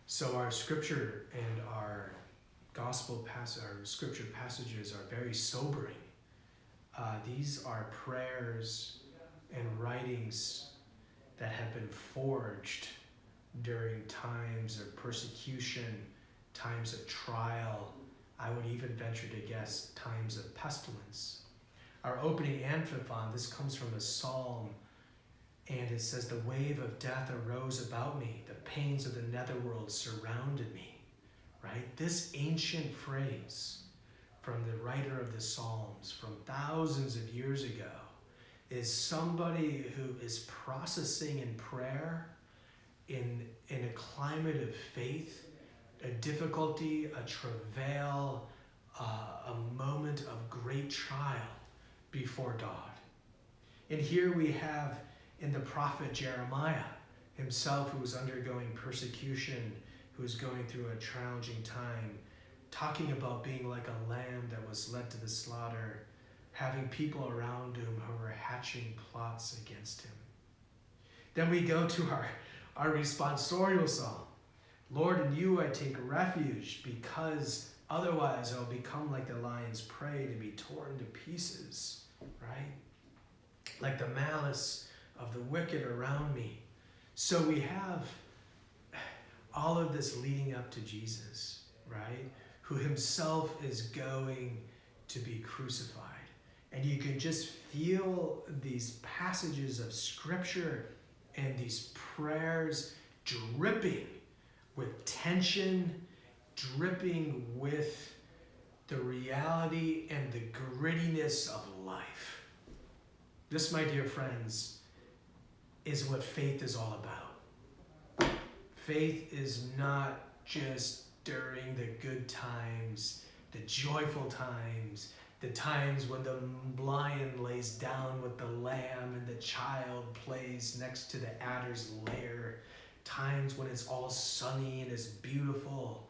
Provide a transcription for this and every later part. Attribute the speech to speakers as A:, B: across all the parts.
A: So our scripture and our our scripture passages are very sobering. These are prayers and writings that have been forged during times of persecution, times of trial, I would even venture to guess times of pestilence. Our opening antiphon, this comes from a psalm, and it says, "The wave of death arose about me, the pains of the netherworld surrounded me." Right? This ancient phrase from the writer of the Psalms from thousands of years ago is somebody who is processing in prayer in a climate of faith, a difficulty, a travail, a moment of great trial before God. And here we have in the prophet Jeremiah himself, who was undergoing persecution, who was going through a challenging time, talking about being like a lamb that was led to the slaughter, having people around him who were hatching plots against him. Then we go to our responsorial psalm. "Lord, in you I take refuge, because otherwise I'll become like the lion's prey, to be torn to pieces," right? Like the malice of the wicked around me. So we have all of this leading up to Jesus, right? Who himself is going to be crucified. And you can just feel these passages of scripture and these prayers dripping with tension, dripping with the reality and the grittiness of life. This, my dear friends, is what faith is all about. Faith is not just during the good times, the joyful times, the times when the lion lays down with the lamb and the child plays next to the adder's lair, times when it's all sunny and it's beautiful.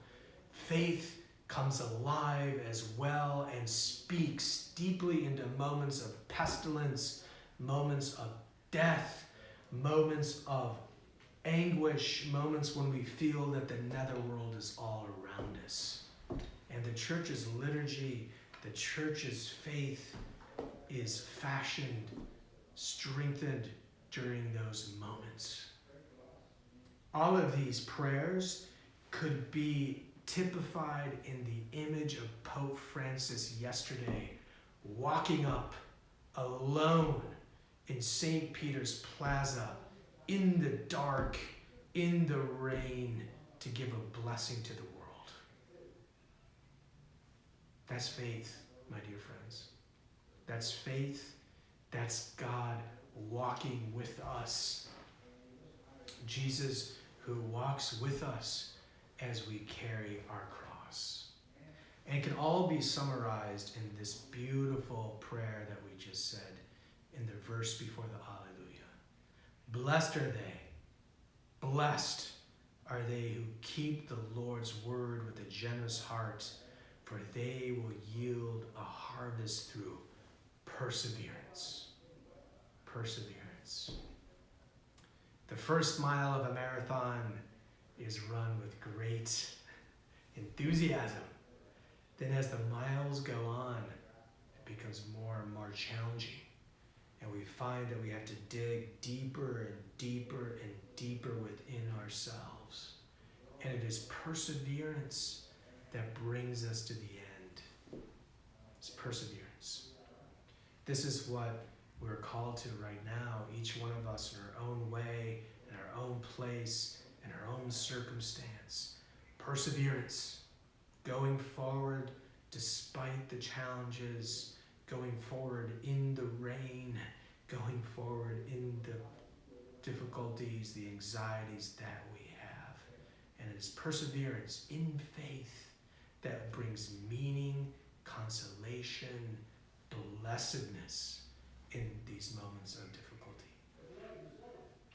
A: Faith comes alive as well and speaks deeply into moments of pestilence, moments of death, moments of anguish, moments when we feel that the netherworld is all around us. And the church's liturgy, the church's faith is fashioned, strengthened during those moments. All of these prayers could be typified in the image of Pope Francis yesterday, walking up alone in St. Peter's Plaza, in the dark, in the rain, to give a blessing to the world. That's faith, my dear friends. That's faith. That's God walking with us. Jesus, who walks with us as we carry our cross. And it can all be summarized in this beautiful prayer that we just said in the verse before the Alleluia. Blessed are they, blessed are they who keep the Lord's word with a generous heart, for they will yield a harvest through perseverance. Perseverance. The first mile of a marathon is run with great enthusiasm. Then as the miles go on, it becomes more and more challenging. And we find that we have to dig deeper and deeper and deeper within ourselves. And it is perseverance that brings us to the end. It's perseverance. This is what we're called to right now, each one of us in our own way, in our own place, in our own circumstance. Perseverance. Going forward despite the challenges, going forward in the rain, going forward in the difficulties, the anxieties that we have. And it is perseverance in faith that brings meaning, consolation, blessedness in these moments of difficulty.